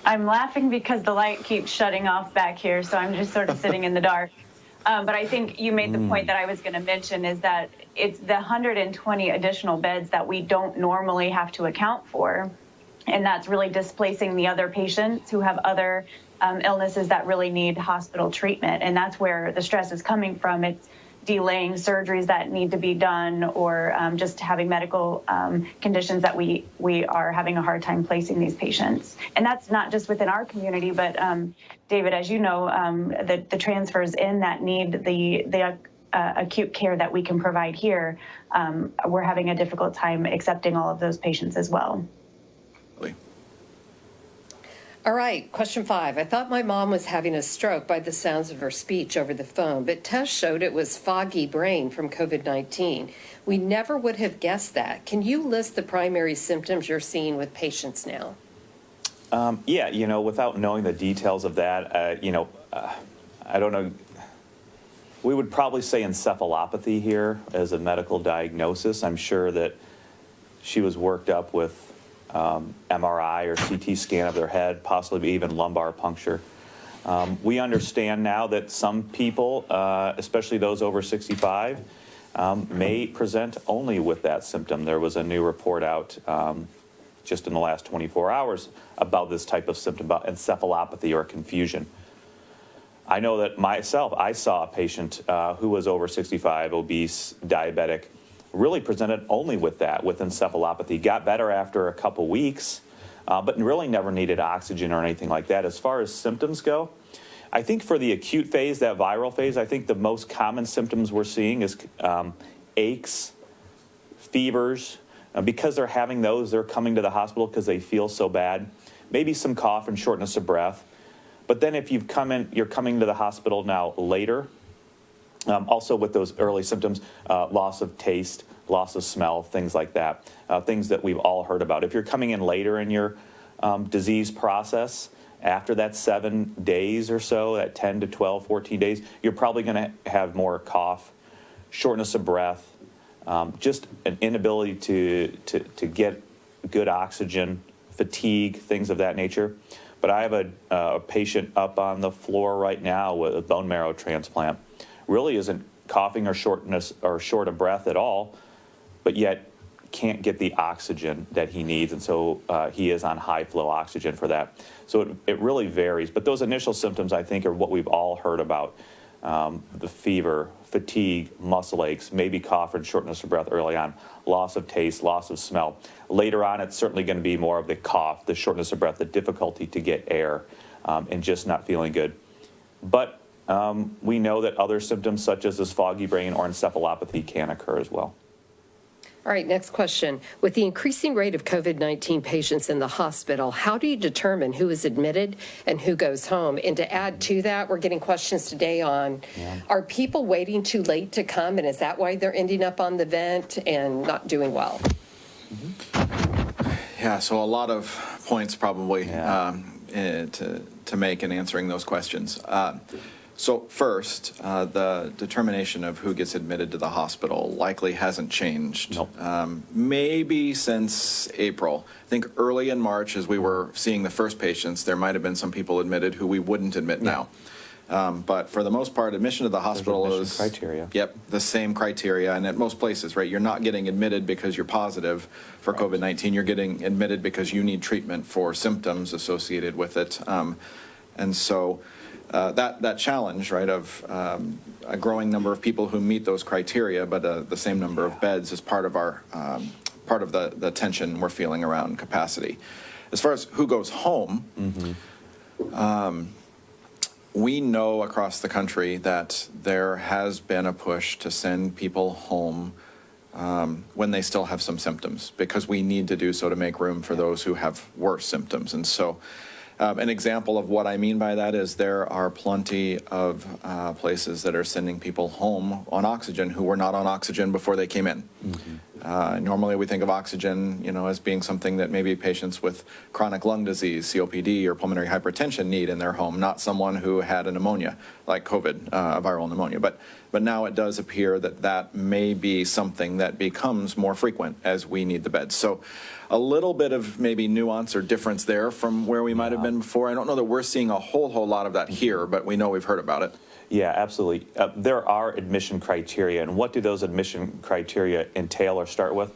I'm laughing because the light keeps shutting off back here, so I'm just sort of sitting in the dark. But I think you made the point that I was going to mention is that it's the 120 additional beds that we don't normally have to account for. And that's really displacing the other patients who have other illnesses that really need hospital treatment. And that's where the stress is coming from. It's delaying surgeries that need to be done or just having medical conditions that we are having a hard time placing these patients. And that's not just within our community, but David, as you know, the transfers in that need the acute care that we can provide here, we're having a difficult time accepting all of those patients as well. All right, question 5. I thought my mom was having a stroke by the sounds of her speech over the phone, but tests showed it was foggy brain from COVID-19. We never would have guessed that. Can you list the primary symptoms you're seeing with patients now? Yeah, without knowing the details of that, I don't know. We would probably say encephalopathy here as a medical diagnosis. I'm sure that she was worked up with MRI or CT scan of their head, possibly even lumbar puncture. We understand now that some people, especially those over 65, may present only with that symptom. There was a new report out just in the last 24 hours about this type of symptom, about encephalopathy or confusion. I know that myself, I saw a patient who was over 65, obese, diabetic, really presented only with that, with encephalopathy. Got better after a couple weeks, but really never needed oxygen or anything like that. As far as symptoms go, I think for the acute phase, that viral phase, I think the most common symptoms we're seeing is aches, fevers. Because they're having those, they're coming to the hospital because they feel so bad. Maybe some cough and shortness of breath. But then if you're coming to the hospital now later, also with those early symptoms, loss of taste, loss of smell, things like that, things that we've all heard about. If you're coming in later in your disease process, after that 7 days or so, that 10 to 12, 14 days, you're probably going to have more cough, shortness of breath, just an inability to get good oxygen, fatigue, things of that nature. But I have a patient up on the floor right now with a bone marrow transplant. Really isn't coughing or shortness or short of breath at all, but yet can't get the oxygen that he needs, and so he is on high flow oxygen for that. So it really varies, but those initial symptoms I think are what we've all heard about. The fever, fatigue, muscle aches, maybe cough and shortness of breath early on, loss of taste, loss of smell. Later on, it's certainly going to be more of the cough, the shortness of breath, the difficulty to get air, and just not feeling good. But we know that other symptoms such as this foggy brain or encephalopathy can occur as well. All right, next question. With the increasing rate of COVID-19 patients in the hospital, how do you determine who is admitted and who goes home? And to add to that, we're getting questions today on, are people waiting too late to come, and is that why they're ending up on the vent and not doing well? Yeah, so a lot of points probably to make in answering those questions. So first, the determination of who gets admitted to the hospital likely hasn't changed. Nope. Maybe since April. I think early in March, as we were seeing the first patients, there might have been some people admitted who we wouldn't admit now. But for the most part, admission to the hospital is criteria. Yep, the same criteria, and at most places, right? You're not getting admitted because you're positive for COVID-19. You're getting admitted because you need treatment for symptoms associated with it, and so. That challenge, right, of a growing number of people who meet those criteria, but the same number of beds is part of our the tension we're feeling around capacity. As far as who goes home, we know across the country that there has been a push to send people home when they still have some symptoms, because we need to do so to make room for those who have worse symptoms, and so. An example of what I mean by that is there are plenty of places that are sending people home on oxygen who were not on oxygen before they came in. Normally we think of oxygen, as being something that maybe patients with chronic lung disease, COPD, or pulmonary hypertension need in their home, not someone who had a pneumonia, like COVID, viral pneumonia. But now it does appear that may be something that becomes more frequent as we need the beds. So a little bit of maybe nuance or difference there from where we might have been before. I don't know that we're seeing a whole lot of that here, but we know we've heard about it. Yeah, absolutely. There are admission criteria, and what do those admission criteria entail or start with?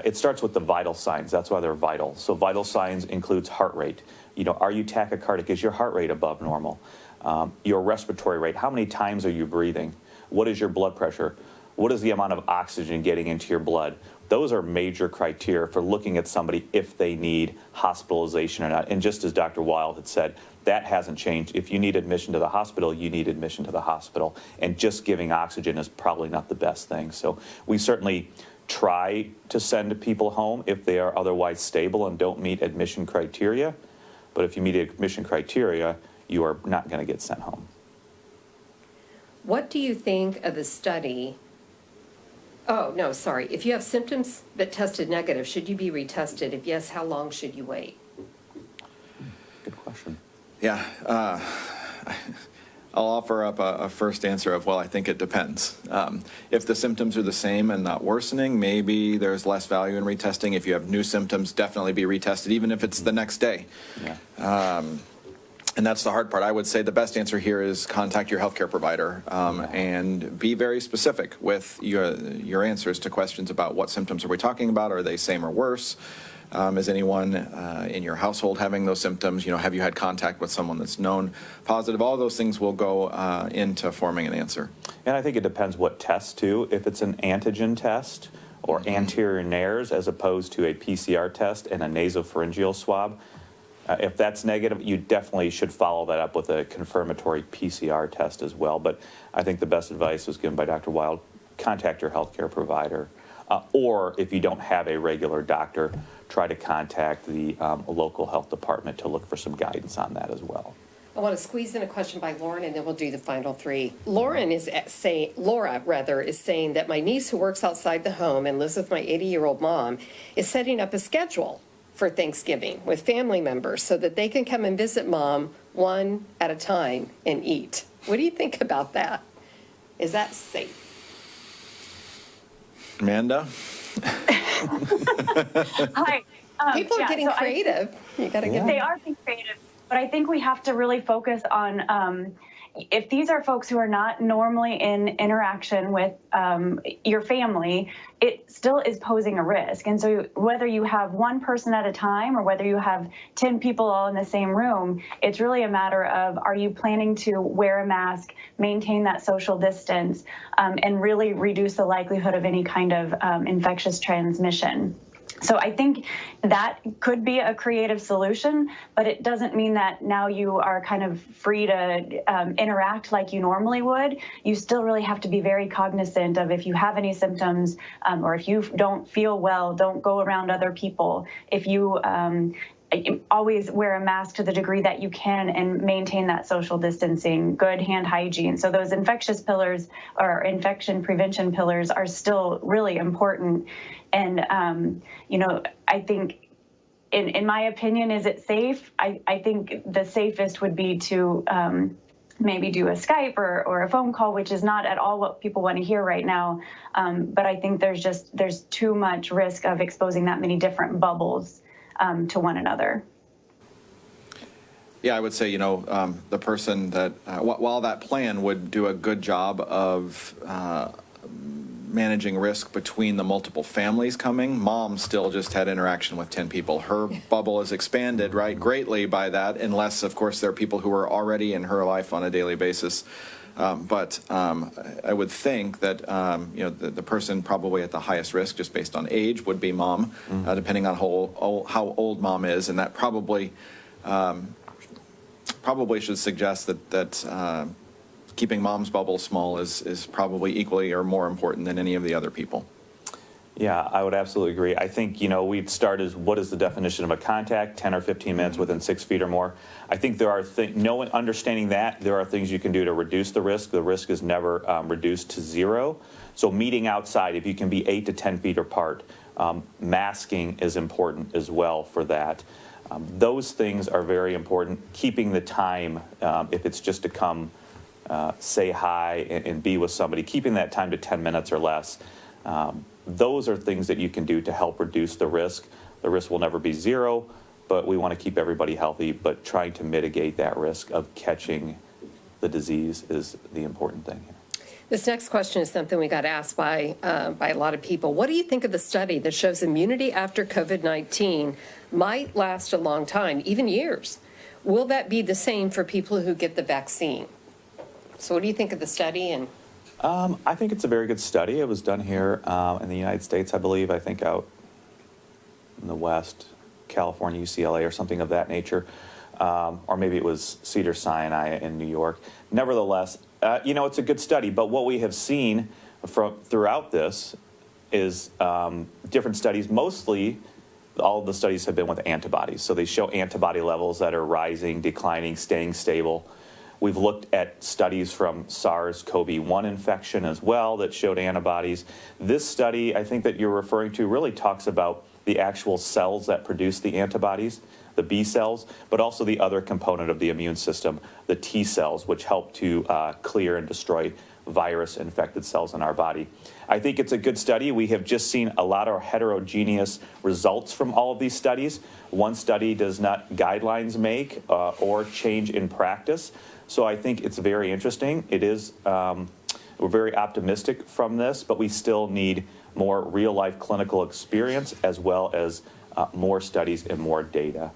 It starts with the vital signs. That's why they're vital. So vital signs includes heart rate. Are you tachycardic? Is your heart rate above normal? Your respiratory rate. How many times are you breathing? What is your blood pressure? What is the amount of oxygen getting into your blood? Those are major criteria for looking at somebody if they need hospitalization or not. And just as Dr. Wild had said, That hasn't changed. If you need admission to the hospital, you need admission to the hospital. And just giving oxygen is probably not the best thing. So we certainly try to send people home if they are otherwise stable and don't meet admission criteria. But if you meet admission criteria, you are not going to get sent home. What do you think of the study? Oh, no, sorry. If you have symptoms that tested negative, should you be retested? If yes, how long should you wait? Good question. Yeah, I'll offer up a first answer of, well, I think it depends. If the symptoms are the same and not worsening, maybe there's less value in retesting. If you have new symptoms, definitely be retested, even if it's the next day. Yeah. And that's the hard part. I would say the best answer here is contact your healthcare provider and be very specific with your answers to questions about what symptoms are we talking about. Are they same or worse? Is anyone in your household having those symptoms? Have you had contact with someone that's known positive? All those things will go into forming an answer. And I think it depends what test too. If it's an antigen test or anterior nares as opposed to a PCR test and a nasopharyngeal swab, if that's negative, you definitely should follow that up with a confirmatory PCR test as well. But I think the best advice was given by Dr. Wild. Contact your healthcare provider. Or if you don't have a regular doctor, try to contact the local health department to look for some guidance on that as well. I want to squeeze in a question by Lauren, and then we'll do the final three. Laura is saying that my niece who works outside the home and lives with my 80-year-old mom is setting up a schedule for Thanksgiving with family members so that they can come and visit mom one at a time and eat. What do you think about that? Is that safe? Amanda? Hi. People are getting creative. You got to get. They are being creative, but I think we have to really focus on if these are folks who are not normally in interaction with your family, it still is posing a risk. And so whether you have one person at a time or whether you have 10 people all in the same room, it's really a matter of, are you planning to wear a mask, maintain that social distance, and really reduce the likelihood of any kind of infectious transmission. So I think that could be a creative solution, but it doesn't mean that now you are kind of free to interact like you normally would. You still really have to be very cognizant of if you have any symptoms or if you don't feel well, don't go around other people. If you always wear a mask to the degree that you can and maintain that social distancing, good hand hygiene. So those infectious pillars or infection prevention pillars are still really important. And, I think in my opinion, is it safe? I think the safest would be to maybe do a Skype or a phone call, which is not at all what people want to hear right now. But I think there's too much risk of exposing that many different bubbles to one another. Yeah, I would say, the person that, while that plan would do a good job of managing risk between the multiple families coming, mom still just had interaction with 10 people. Her bubble is expanded, right, greatly by that, unless, of course, there are people who are already in her life on a daily basis. But I would think that, the person probably at the highest risk, just based on age, would be mom, depending on how old mom is. And that probably should suggest that keeping mom's bubble small is probably equally or more important than any of the other people. Yeah, I would absolutely agree. I think, we'd start as what is the definition of a contact, 10 or 15 minutes within 6 feet or more. I think there are understanding that, there are things you can do to reduce the risk. The risk is never reduced to zero. So meeting outside, if you can be 8 to 10 feet apart, masking is important as well for that. Those things are very important. Keeping the time, if it's just to come say hi and be with somebody, keeping that time to 10 minutes or less. Those are things that you can do to help reduce the risk. The risk will never be zero, but we want to keep everybody healthy, but trying to mitigate that risk of catching the disease is the important thing. This next question is something we got asked by a lot of people. What do you think of the study that shows immunity after COVID-19 might last a long time, even years? Will that be the same for people who get the vaccine? So what do you think of the study? And I think it's a very good study. It was done here in the United States, I believe. I think out in the West, California, UCLA, or something of that nature. or maybe it was Cedars-Sinai in New York. Nevertheless, it's a good study, but what we have seen throughout this is different studies. Mostly, all of the studies have been with antibodies. So they show antibody levels that are rising, declining, staying stable. We've looked at studies from SARS-CoV-1 infection as well that showed antibodies. This study, I think that you're referring to, really talks about the actual cells that produce the antibodies, the B cells, but also the other component of the immune system, the T cells, which help to clear and destroy virus-infected cells in our body. I think it's a good study. We have just seen a lot of heterogeneous results from all of these studies. One study does not guidelines make or change in practice. So I think it's very interesting. It is, we're very optimistic from this, but we still need more real-life clinical experience as well as more studies and more data.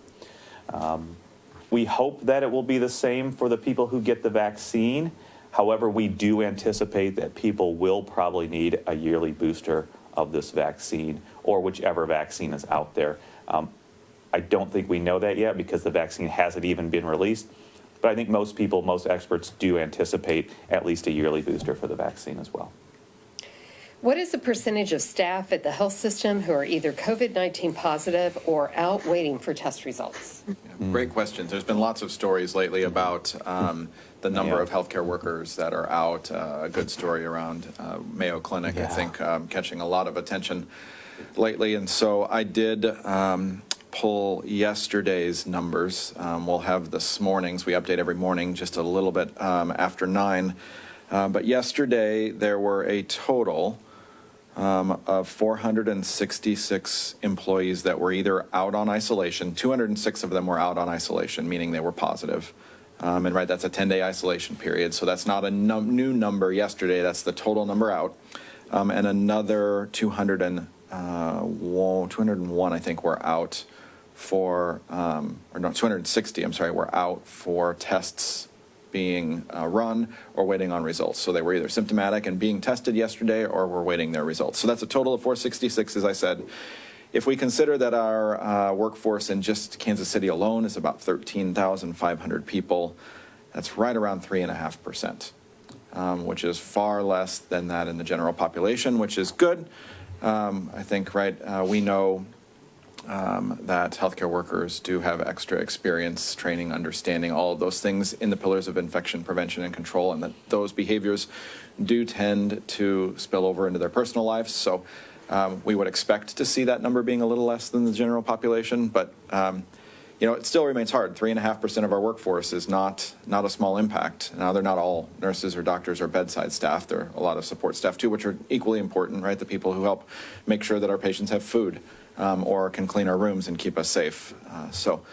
We hope that it will be the same for the people who get the vaccine. However, we do anticipate that people will probably need a yearly booster of this vaccine or whichever vaccine is out there. I don't think we know that yet because the vaccine hasn't even been released. But I think most people, most experts do anticipate at least a yearly booster for the vaccine as well. What is the percentage of staff at the health system who are either COVID-19 positive or out waiting for test results? Great questions. There's been lots of stories lately about the number of healthcare workers that are out. A good story around Mayo Clinic, I think, catching a lot of attention lately. And so I did pull yesterday's numbers. We'll have this morning's. We update every morning just a little bit after 9. But yesterday there were a total of 466 employees that were either out on isolation. 206 of them were out on isolation, meaning they were positive. And that's a 10-day isolation period. So that's not a new number yesterday. That's the total number out. And another 201, I think, were out for, 260, I'm sorry, were out for tests being run or waiting on results. So they were either symptomatic and being tested yesterday or were waiting their results. So that's a total of 466, as I said. If we consider that our workforce in just Kansas City alone is about 13,500 people, that's right around 3.5%, which is far less than that in the general population, which is good. I think, we know that healthcare workers do have extra experience, training, understanding, all of those things in the pillars of infection prevention and control, and that those behaviors do tend to spill over into their personal lives. So we would expect to see that number being a little less than the general population, but it still remains hard. 3.5% of our workforce is not a small impact. Now, they're not all nurses or doctors or bedside staff. There are a lot of support staff too, which are equally important, right? The people who help make sure that our patients have food or can clean our rooms and keep us safe. So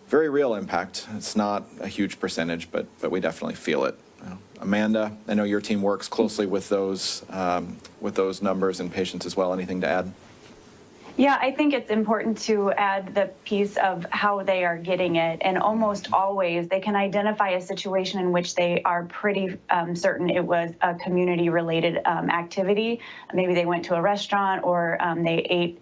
very real impact. It's not a huge percentage, but we definitely feel it. Amanda, I know your team works closely with those numbers and patients as well. Anything to add? Yeah, I think it's important to add the piece of how they are getting it. And almost always they can identify a situation in which they are pretty certain it was a community-related activity. Maybe they went to a restaurant or they ate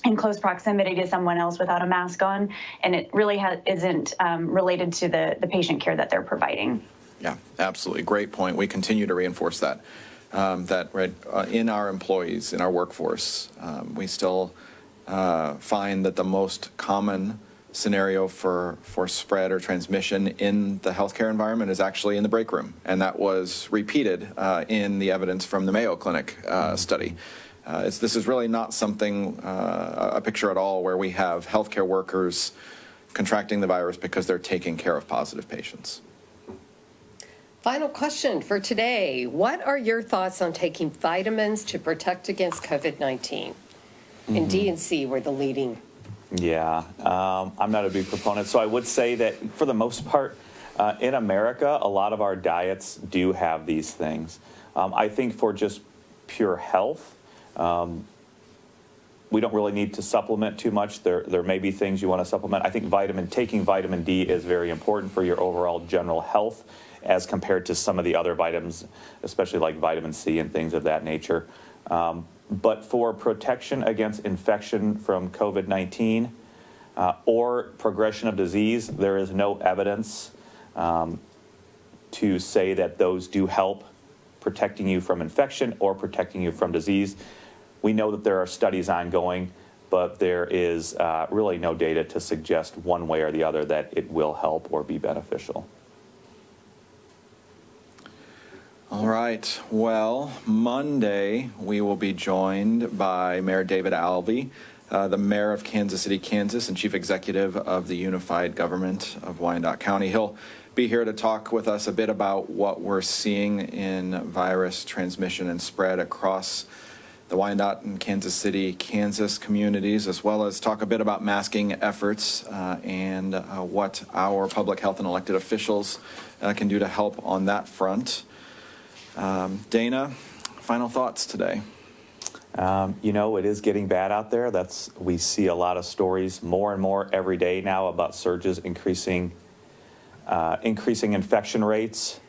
in close proximity to someone else without a mask on, and it really isn't related to the patient care that they're providing. Yeah, absolutely. Great point. We continue to reinforce that. In our employees, in our workforce, we still find that the most common scenario for spread or transmission in the healthcare environment is actually in the break room, and that was repeated in the evidence from the Mayo Clinic study. This is really not something, a picture at all where we have healthcare workers contracting the virus because they're taking care of positive patients. Final question for today. What are your thoughts on taking vitamins to protect against COVID-19? And D and C were the leading. Yeah, I'm not a big proponent. So I would say that for the most part, in America, a lot of our diets do have these things. I think for just pure health, we don't really need to supplement too much. There may be things you want to supplement. I think taking vitamin D is very important for your overall general health as compared to some of the other vitamins, especially like vitamin C and things of that nature. But for protection against infection from COVID-19, or progression of disease. There is no evidence to say that those do help protecting you from infection or protecting you from disease. We know that there are studies ongoing, but there is really no data to suggest one way or the other that it will help or be beneficial. All right. Well, Monday we will be joined by Mayor David Alvey, the mayor of Kansas City, Kansas, and chief executive of the Unified Government of Wyandotte County. He'll be here to talk with us a bit about what we're seeing in virus transmission and spread across the Wyandotte and Kansas City, Kansas communities, as well as talk a bit about masking efforts and what our public health and elected officials can do to help on that front. Dana, final thoughts today? It is getting bad out there. We see a lot of stories more and more every day now about surges increasing infection rates.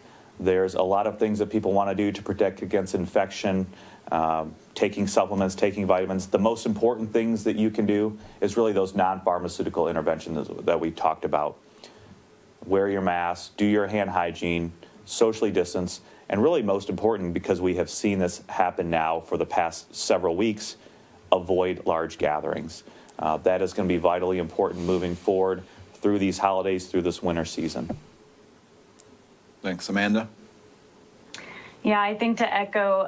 There's a lot of things that people want to do to protect against infection, taking supplements, taking vitamins. The most important things that you can do is really those non-pharmaceutical interventions that we talked about. Wear your mask, do your hand hygiene, socially distance, and really most important, because we have seen this happen now for the past several weeks, avoid large gatherings. That is going to be vitally important moving forward through these holidays, through this winter season. Thanks. Amanda? Yeah, I think to echo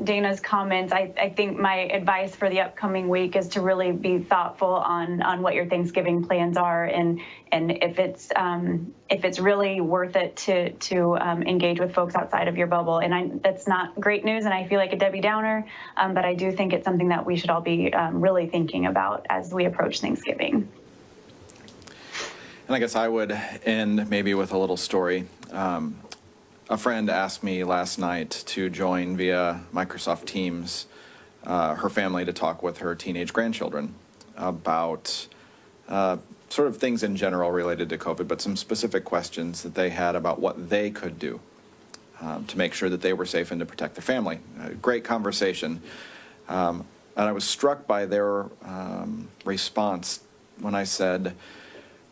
Dana's comments, I think my advice for the upcoming week is to really be thoughtful on what your Thanksgiving plans are, and if it's really worth it to engage with folks outside of your bubble. And that's not great news, and I feel like a Debbie Downer, but I do think it's something that we should all be really thinking about as we approach Thanksgiving. And I guess I would end maybe with a little story. A friend asked me last night to join via Microsoft Teams her family to talk with her teenage grandchildren about sort of things in general related to COVID, but some specific questions that they had about what they could do to make sure that they were safe and to protect their family. Great conversation. And I was struck by their response when I said,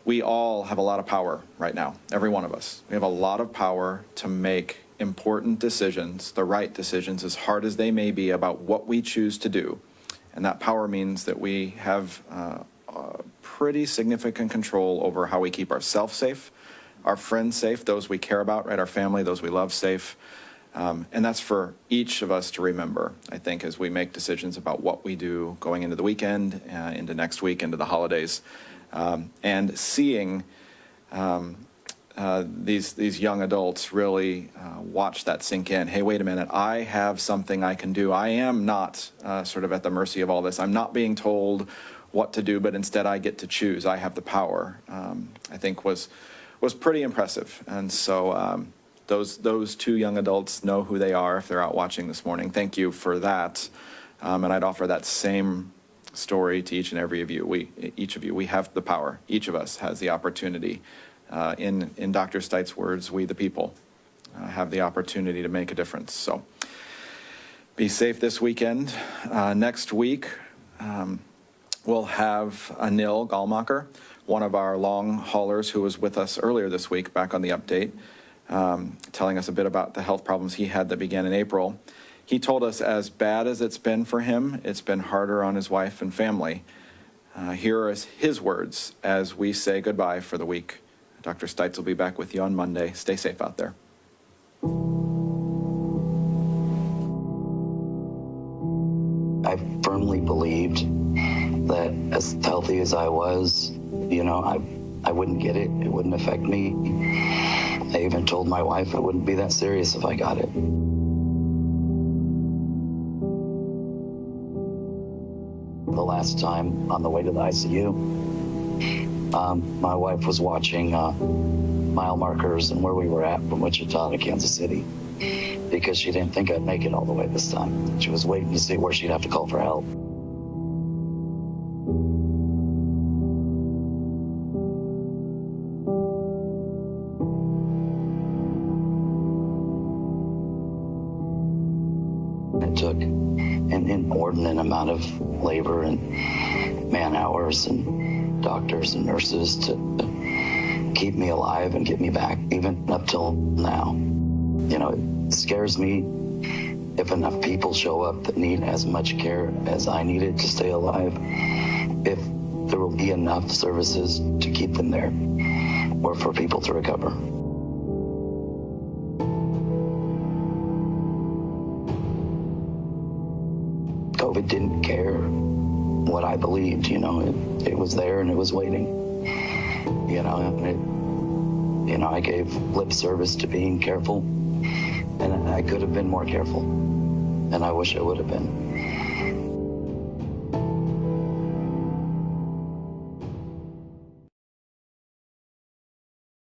we all have a lot of power right now, every one of us. We have a lot of power to make important decisions, the right decisions, as hard as they may be, about what we choose to do. And that power means that we have pretty significant control over how we keep ourselves safe, our friends safe, those we care about, right, our family, those we love safe. And that's for each of us to remember, I think, as we make decisions about what we do going into the weekend, into next week, into the holidays. And seeing these young adults really watch that sink in. Hey, wait a minute, I have something I can do. I am not sort of at the mercy of all this. I'm not being told what to do, but instead I get to choose. I have the power, I think was pretty impressive. And so those two young adults know who they are if they're out watching this morning. Thank you for that. And I'd offer that same story to each and every of you. Each of you, we have the power. Each of us has the opportunity. In Dr. Steit's words, we the people have the opportunity to make a difference. So be safe this weekend. Next week, we'll have Anil Gallmacher, one of our long haulers who was with us earlier this week back on the update, telling us a bit about the health problems he had that began in April. He told us as bad as it's been for him, it's been harder on his wife and family. Here are his words as we say goodbye for the week. Dr. Steitz will be back with you on Monday. Stay safe out there. I firmly believed that as healthy as I was, I wouldn't get it. It wouldn't affect me. I even told my wife it wouldn't be that serious if I got it. The last time on the way to the ICU, my wife was watching mile markers and where we were at from Wichita to Kansas City because she didn't think I'd make it all the way this time. She was waiting to see where she'd have to call for help. It took an inordinate amount of labor and man hours and doctors and nurses to keep me alive and get me back, even up till now. You know, it scares me if enough people show up that need as much care as I needed to stay alive, if there will be enough services to keep them there or for people to recover. COVID didn't care what I believed, you know, it was there and it was waiting, you know, and I gave lip service to being careful, and I could have been more careful, and I wish I would have been.